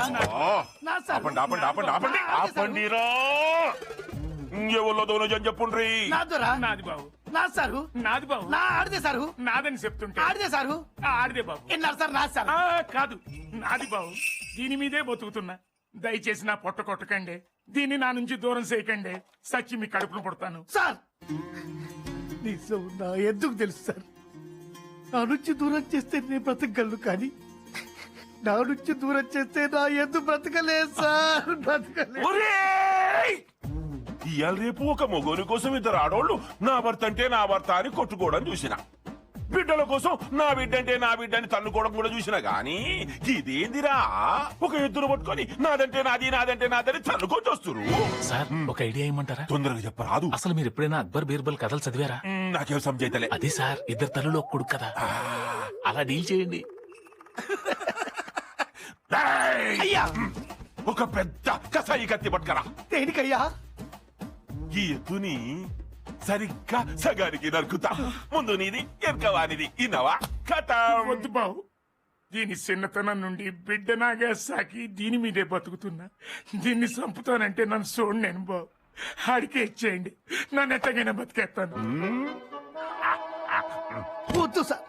ఆపండి ఆపండి ఆపండి ఆపండి ఆపండిరా. ఎవరిలో దోనో చెప్పుండ్రి. నాది బాబు. నా సారు నాది బాబు. నా ఆడిదే సారు నాదని చెప్తుంటే ఆడిదే సారు ఆడిదే బాబు. ఎన్నారు సార్ నాది సార్ కాదు నాది బాబు. దీని మీదే బతుకుతున్నా. దయచేసి నా పొట్ట కొట్టకండి. దీన్ని నా నుంచి దూరం చేయకండి. సచ్చి మీ కడుపును పుడతాను సార్. నిజం నా ఎందుకు తెలుసు సార్. నా నుంచి దూరం చేస్తే నేను బ్రతకగలను, కానీ నా నుంచి దూరం చేస్తే నా ఎందుకు బ్రతకలేదు సార్. బ్రతకలేదు. ఇవాళ రేపు ఒక మొగోని కోసం ఇద్దరు ఆడోళ్ళు నా భర్త అంటే నా భర్త అని కొట్టుకోవడం చూసిన. బిడ్డల కోసం నా బిడ్డ అంటే నా బిడ్డ అని తన్నుకోవడం కూడా చూసినా గానీ ఇదేందిరా ఒక ఎద్దును పట్టుకొని నాదంటే నాది నాదంటే నాదని తన్నుకొని వస్తురు. సార్ ఒక ఐడియా ఏమంటారా? తొందరగా చెప్పరాదు. అసలు మీరు ఎప్పుడైనా అక్బర్ బీర్బల్ కథలు చదివారా? నాకేం సంజైతలే. అదే సార్, ఇద్దరు తల్లులు ఒక కొడుకు కదా, అలా డీల్ చేయండి. అయ్యా ఒక పెద్ద కసాయి కత్తి పట్టుకరా. దేనికయ్యా? ఈ ఎద్దుని సరిగ్గా సగానికి నరుకుతా. ముందు నీది ఎరకవానిది. ఇన్నవా కథ. వద్దు బావు. దీని చిన్నతనం నుండి బిడ్డ నాగా సాకి దీని మీదే బతుకుతున్నా. దీన్ని చంపుతానంటే నన్ను చూడు. నేను బావు ఆడికే ఇచ్చేయండి. నన్ను ఎట్టగైనా బతికేస్తాను. వద్దు సార్,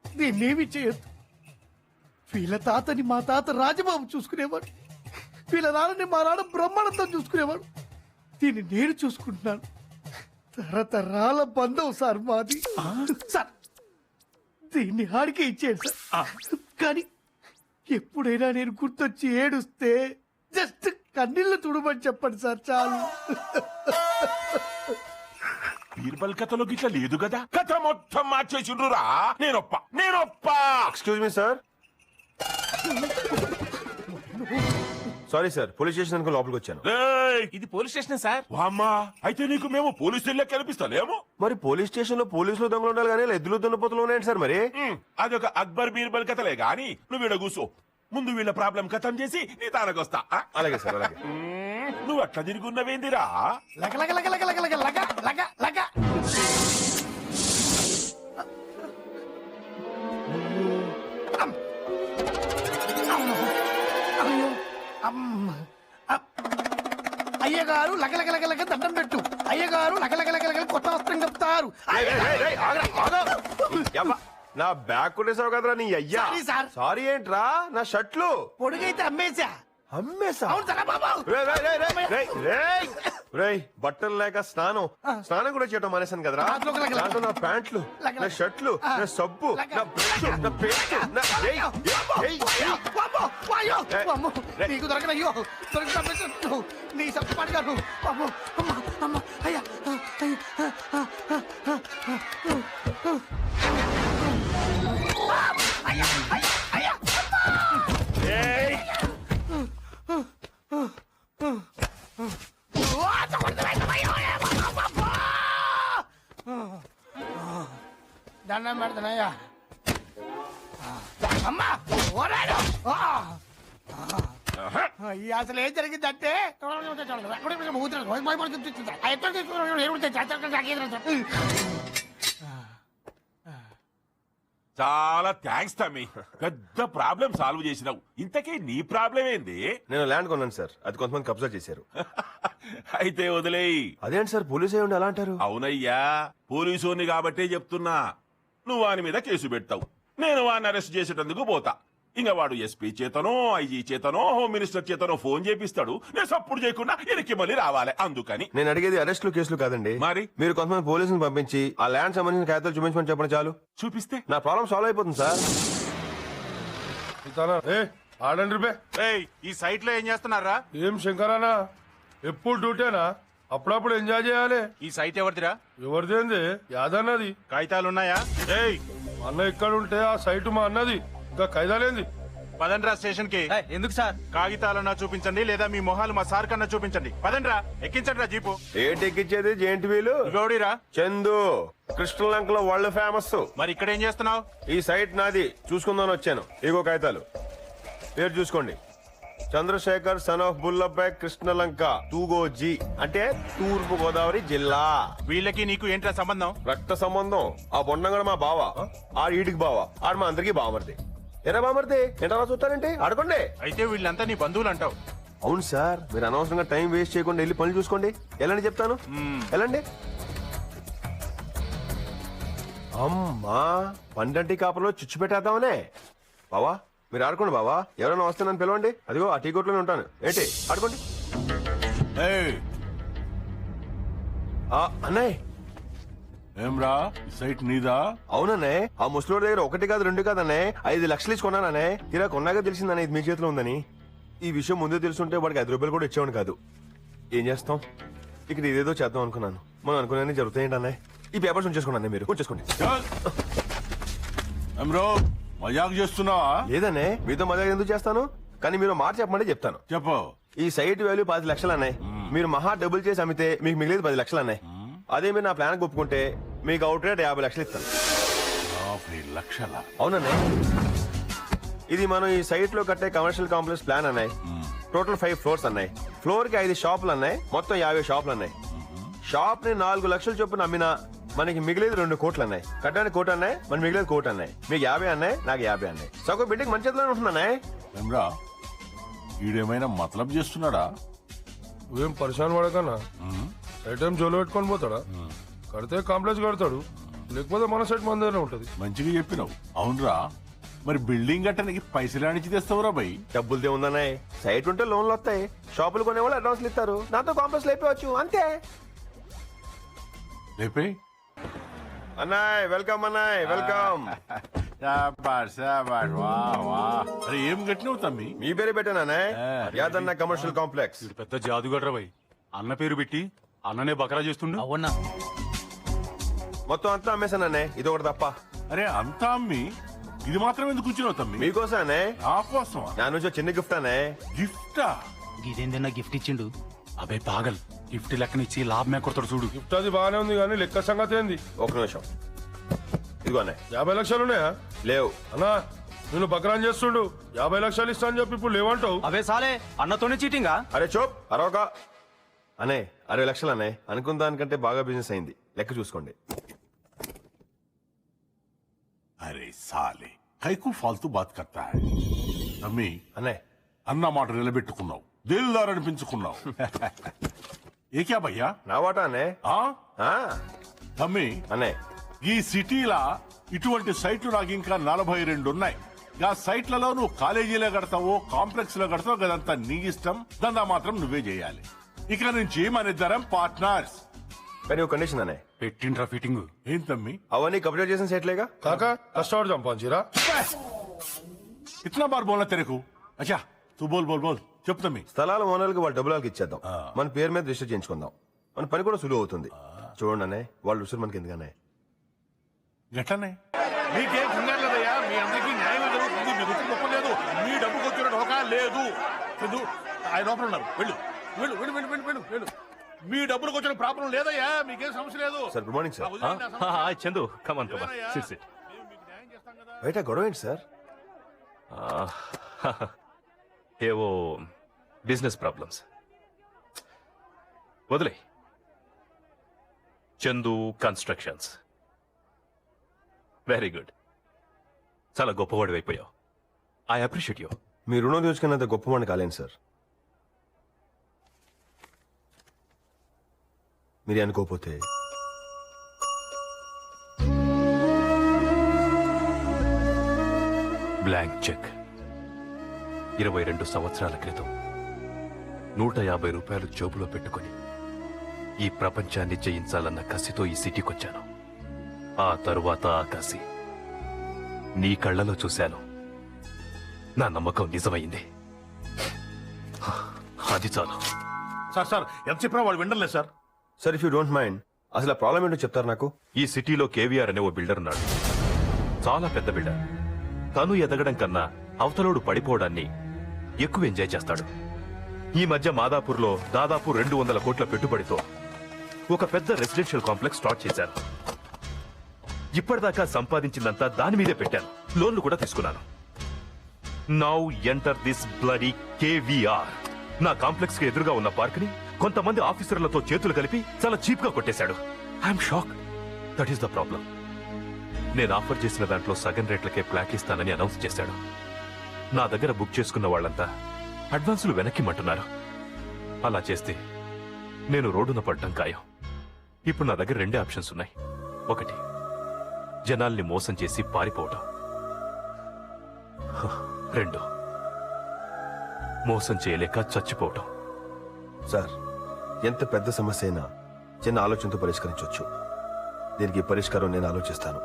దీన్నేమి చేయొద్దు. వీళ్ళ తాతని మా తాత రాజబాబు చూసుకునేవాడు. వీళ్ళ నాన్నని మా నాన్న బ్రహ్మానందం చూసుకునేవాడు. దీన్ని నేను చూసుకుంటున్నాను. తరతరాల బంధం సార్ మాది. సార్ దీన్ని ఆడికే ఇచ్చేయండి సార్. కానీ ఎప్పుడైనా నేను గుర్తొచ్చి ఏడుస్తే జస్ట్ కన్నీళ్ళు తుడమని చెప్పండి సార్, చాలు. బీర్బల్ కథలో గిట్ల లేదు కదా. కథ మొత్తం మార్చేసిండ్రురా. నేనొప్ప. Excuse me sir. Sorry sir, police station అనుకో లోపలికి వచ్చాను. ఇది పోలీస్ స్టేషన్ సార్. వామ్మా, అయితే నీకు మేము పోలీస్ స్టేషన్ కనిపిస్తలేము. మరి పోలీస్ స్టేషన్ లో పోలీసులు దొంగలు ఉండాలి కానీ ఎద్దులు దున్నపోతులు ఉన్నాయండి సార్. మరి అదొక అక్బర్ బీర్బల్ కథలే గాని నువ్వు ఈడ కూసో. ముందు వీళ్ళ ప్రాబ్లం ఖతం చేసి నీ తానకొస్తా. అలాగే సార్, అలాగే. నువ్వు అట్లా తిరుగున్నవేందిరా? లగ లగ లగ లగ లగ లగ లగ లగ. అయ్యగారు లగలగలగలగ దండం పెట్టు. అయ్యగారు లగలగలగలగ కొత్త వస్త్రం కప్తారు. నా బ్యాగ్ కొట్టేసావు కదరా నీ అయ్యా. సారీ ఏంట్రా? నా షర్ట్లు పొడుగైతే అమ్మేశా. అమ్మేసా? అవును సార్ బాబు. రేయ్, బట్టలు లేక స్నానం కూడా చేయటం మానేశాను కదరా. దాంట్లో నా ప్యాంట్లు, నా షర్ట్లు, నా సబ్బు, నా బ్రష్, నా పేస్ట్, నీకు దొరకనయ్యో దొరికి నీ సబ్బు పడగాను. అమ్మా అమ్మ అయ్యా. దండం పెడతానయ్యా. అమ్మా ఓరాడు. అసలు ఏం జరిగిందంటే చాలా థ్యాంక్స్ తమ్మి. పెద్ద ప్రాబ్లం సాల్వ్ చేసినావు. ఇంతకీ నీ ప్రాబ్లం ఏంది? నేను ల్యాండ్ కొన్నాను సార్, అది కొంతమంది కబ్జా చేశారు. అయితే వదిలేయి. అదేంటి సార్, పోలీసు అయ్యి అలా అంటారు? అవునయ్యా, పోలీసోని కాబట్టే చెప్తున్నా. నువ్వు వాని మీద కేసు పెడతావు, నేను వాడిని అరెస్ట్ చేసేటందుకు పోతా. ఇంకా వాడు ఎస్పీ చేతనో ఐజీ చేతనో హోమ్ మినిస్టర్ చేతనో ఫోన్ చేపిస్తాడు. నేను సప్పుడు చేయకుండా వెనక్కి మళ్ళీ రావాలి. అందుకని నేను అడిగేది అరెస్టులు కేసులు కాదండి. మరి మీరు కొంతమంది పోలీసులు పంపించి ఆ ల్యాండ్ సంబంధించిన కాగితాలు చూపించమని చెప్పండి చాలు. చూపిస్తే నా ప్రాబ్లం సాల్వ్ అయిపోతుంది సార్. ఆడండి. ఈ సైట్ లో ఏం చేస్తున్నారా? ఏం శంకరానా, ఎప్పుడు డ్యూటీనా? అప్పుడప్పుడు ఎంజాయ్ చేయాలి. ఈ సైట్ ఎవరిదిరా? ఎవరిదేంది? యాదన్నది. కాగితాలున్నాయా? అన్న ఇక్కడ ఉంటే ఆ సైటు మా అన్నది. ఇంకా ఖైదాలేంది? పదండ్రా స్టేషన్ కి. ఎందుకు సార్? కాగితాలన్నా చూపించండి, లేదా మీ మొహాలు మా సార్ కన్నా చూపించండి. పదండ్రా, ఎక్కించండి రా జీపు. ఏంటి ఎక్కించేది? జేంటి వీలు గౌడీరా? చందు, కృష్ణలంకలో వరల్డ్ ఫేమస్. మరి ఇక్కడ ఏం చేస్తున్నావు? ఈ సైట్ నాది, చూసుకుందామని వచ్చాను. ఇగో కాగితాలు, పేరు చూసుకోండి. చంద్రశేఖర్ సన్ ఆఫ్ బుల్లబ్బాయ్, కృష్ణలంక, తూగోజీ, అంటే తూర్పు గోదావరి జిల్లా. వీళ్ళకి నీకు ఏంట్రా సంబంధం? రక్త సంబంధం. ఆ బొండంగడ మా బావ, ఆ ఈడికి బావ, ఆడు మా అందరికి బావమరిది. ఎరా బామర్ది ఏంటలా చూస్తారంటే అడగండి. అయితే వీళ్ళంతా నీ బంధువులు అంటావు. అవును సార్, మీరు అనవసరంగా టైం వేస్ట్ చేయకుండా వెళ్ళి పనులు చూసుకోండి. ఎలాంటి చెప్తాను, ఎలాండి. అమ్మా, పండంటి కాపర్లో చిచ్చు పెట్టేద్దామనే. బావా మీరు ఆడుకోండి బావా, ఎవరైనా వస్తే నన్ను పిలవండి. అదిగో ఆ టీ కొట్లోనే ఉంటాను. ఏంటి ఆడుకోండి. అన్నయ్య ఏమ్రా సైట్ నీదా? అవునన్నయ్య, ఆ ముసలోడి దగ్గర 1 కాదు 2 కాదు అన్నయ్య, 5 లక్షలు ఇచ్చుకున్నాననే. తీరా కొన్నాగా తెలిసిందన్న ఇది మీ చేతిలో ఉందని. ఈ విషయం ముందే తెలుసుంటే వాడికి 5 రూపాయలు కూడా ఇచ్చేవాడు కాదు. ఏం చేస్తాం, ఇక్కడ ఇదేదో చేద్దాం అనుకున్నాను. మనం అనుకునే జరుగుతాయండి అన్నయ్య. ఈ పేపర్స్ ఉంచేసుకోండి, మీరు ఉంచేసుకోండి. ఏమ్రో మజాక్ చేస్తున్నావా? లేదనే, మీతో మజా ఎందుకు చేస్తాను, కానీ మీరు మాట చెప్పమంటే చెప్తాను. చెప్పు. ఈ సైట్ వాల్యూ 10 లక్షలు అన్నాయి. మీరు మహా డబుల్ చేసి అమ్మితే మీకు మిగిలేదు 10 లక్షలు అన్నాయి. అదే మీరు నా ప్లాన్ ఒప్పుకుంటే మీకు అవుట్ రేట్ 50 లక్షలు ఇస్తాను. 50 లక్షల? అవునన్నా, ఇది మనం ఈ సైట్ లో కట్టే కమర్షియల్ కాంప్లెక్స్ ప్లాన్ అన్నాయి. టోటల్ 5 ఫ్లోర్స్ అన్నాయి. ఫ్లోర్ కి 5 షాపులు అన్నాయి. మొత్తం 50 షాపులు అన్నాయి. షాప్ ని 4 లక్షలు చొప్పున అమ్మినా మనకి మిగిలేదు 2 కోట్లు అన్నాయి. కట్టడానికి 1 కోటి అన్నాయి, మన మిగిలేదు 1 కోటి అన్నాయి. మీకు 50 అన్నాయి, నాకు 50 అన్నాయి. సగం బిల్డింగ్ మంచి చేతిలో ఉంటున్నాయి. ఏమ్రా ఈడేమైనా మతలబ్ చేస్తున్నాడా? నువ్వేం పరిశాన్ పడకన్నా, ఐటమ్ జోలు పెట్టుకొని పోతాడా? కడితే కాంప్లెక్స్ కడతాడు, లేకపోతే మన సైట్ మన దగ్గర ఉంటది. మంచిగా చెప్పినావు. అవునరా, మరి బిల్డింగ్ కట్టడానికి పైసలు అడిచి తెస్తావురా బై? డబ్బులదే ఉందన్నాయి. సైట్ ఉంటే లోన్లు వస్తాయి, షాపులు కొనేవాళ్ళు అడ్వాన్స్లు ఇస్తారు. నాతో కాంప్లెక్స్ లేపవచ్చు అంతే. లేపే అన్నాయ్, వెల్కమ్ అన్నాయ్, వెల్కమ్. అరే ఏం కట్టినావు తమ్మి? మీ పేరు పెట్టానా? Yadanna commercial complex. పెద్ద జాదుగడ్రా భయ్, అన్న పేరు పెట్టి అన్ననే బకరా చేస్తుండు. అవునా? మొత్తం అంతా అమ్మేశాననే, ఇది ఒకటి తప్ప. అరే అంతా అమ్మి ఇది మాత్రం ఎందుకు కూర్చున్నావు తమ్మి? మీకోసమే, నా కోసం. నా నుంచి చిన్న గిఫ్ట్ అనే. గిఫ్టా? ఇదేందన్నా గిఫ్ట్ ఇచ్చిండు? అబే పాగల్, గిఫ్ట్ లెక్కనిచ్చి లాభమే కొడతాడు చూడు. గిఫ్ట్ అది బాగానే ఉంది కానీ లెక్క సంగతి ఏంది? ఒక నిమిషం, ఇదిగో అన్నయ్య. 50 లక్షలు ఉన్నాయా? లేవు అన్నా, నేను బక్రాన్ చేస్తుండు. 50 లక్షలు ఇస్తా అని చెప్పి ఇప్పుడు లేవంటావు. అవే సాలే, అన్నతోనే చీటింగా. అరే చూప్, అరొక అనే 60 లక్షలు అనే. అనుకున్న దానికంటే బాగా బిజినెస్ అయింది, లెక్క చూసుకోండి. అరే సాలే కైకు ఫాల్తూ బాత్ కర్తా హై. తమ్మి అన్నయ్య, అన్న మాట నిలబెట్టుకున్నావు, దిల్దార్ అనిపించుకున్నావు. ఏ క్యా భయ్యా? నా వాటా అనే. ఆ? తమ్మి అన్నయ్య, ఈ సిటీలా ఇటువంటి సైట్లు నాకు ఇంకా 42 ఉన్నాయి. ఆ సైట్లలో నువ్వు కాలేజీలో కడతావో కాంప్లెక్స్ లో కడతావో కదంతా నీ ఇష్టం. దందా మాత్రం నువ్వే చేయాలి. ఇక నుంచి మనిద్దరం పార్ట్నర్స్. కానీ ఒక కండిషన్ అనే. పెట్టిండ్రా ఫిట్టింగ్. ఏం తమ్మి? అవన్నీ కంప్లీట్ చేసిన సెట్లేగా. కాకా కష్టపడి చంపాంచిరా. ఇట్లా బార్ బోల్నా తెరకు. అచ్చా తూ బోల్ బోల్ బోల్ చెప్పు తమ్మి. స్థలాల ఓనర్లకు వాళ్ళ డబ్బులు వాళ్ళకి ఇచ్చేద్దాం. మన పేరు మీద రిజిస్టర్ చేయించుకుందాం. మన పని కూడా సులువు అవుతుంది. చూడండి అనే, వాళ్ళు రుసులు మనకి ఎందుకనే. గట్లనే మీకేం కంగారు లేదయ్యా, మీ అందరికీ న్యాయం జరుగుతుంది. మీ గుర్తు గొప్ప లేదు, మీ డబ్బుకి వచ్చిన ఢోకా లేదు. చందు ఆయన లోపల ఉన్నారు, వెళ్ళు వెళ్ళు వెళ్ళు వెళ్ళు వెళ్ళు వెళ్ళు వెళ్ళు. మీ డబ్బులకు వచ్చిన ప్రాబ్లం లేదయ్యా, మీకేం సమస్య లేదు. Sir good morning sir. వదిలేయండి, ఆ సమస్య. Chandu come on come on SIT SIT. మేము మీకు న్యాయం చేస్తాం కదా. బయట గొడవ ఏంటి సార్? ఏవో బిజినెస్ ప్రాబ్లమ్స్ వదిలే. చందు కన్స్ట్రక్షన్స్, వెరీ గుడ్, చాలా గొప్పవాడు అయిపోయావు. I appreciate you. మీ రుణం తీసుకున్నంత గొప్పవాడిని కాలేను సార్. మీరే అనుకోపోతే. బ్లాంక్ చెక్ 22 సంవత్సరాల క్రితం 150 రూపాయలు జోబులో పెట్టుకుని ఈ ప్రపంచాన్ని జయించాలన్న కసితో ఈ సిటీకొచ్చాను. ఆ తరువాత ఆ కసి నీ కళ్ళలో చూశాను. నా నమ్మకం నిజమైంది. అది చాలు. సార్ సార్ ఎంత చెప్పినా వాడు వినలేదు sir. Sir if you don't mind, అసలు ఆ ప్రాబ్లం ఏంటో చెప్తారు నాకు? ఈ సిటీలో కేవీఆర్ అనే ఓ బిల్డర్ ఉన్నాడు. చాలా పెద్ద బిల్డర్. తను ఎదగడం కన్నా అవతలోడు పడిపోవడాన్ని ఎక్కువ ఎంజాయ్ చేస్తాడు. ఈ మధ్య మాదాపూర్లో దాదాపు 200 కోట్ల పెట్టుబడితో ఒక పెద్ద రెసిడెన్షియల్ కాంప్లెక్స్ స్టార్ట్ చేశాను. ఇప్పటిదాకా సంపాదించిందంతా దాని మీదే పెట్టాను. లోన్లు కూడా తీసుకున్నాను. Now enter this bloody KVR. నా కాంప్లెక్స్ కి ఎదురుగా ఉన్న పార్క్ ని కొంతమంది ఆఫీసర్లతో చేతులు కలిపి చాలా చీప్ గా కొట్టేశాడు. I'm shock. That is the problem. నేను ఆఫర్ చేసిన దాంట్లో సగం రేట్లకే ఫ్లాట్ ఇస్తానని అనౌన్స్ చేశాడు. నా దగ్గర బుక్ చేసుకున్న వాళ్ళంతా అడ్వాన్సులు వెనక్కిమంటున్నారు. అలా చేస్తే నేను రోడ్డున పడటం ఖాయం. ఇప్పుడు నా దగ్గర 2 ఆప్షన్స్ ఉన్నాయి. ఒకటి, జనాల్ని మోసం చేసి పారిపోవటం. 2, మోసం చేయలేక చచ్చిపోవటం. సార్, ఎంత పెద్ద సమస్య అయినా చిన్న ఆలోచనతో పరిష్కరించవచ్చు. దీనికి పరిష్కారం నేను ఆలోచిస్తాను.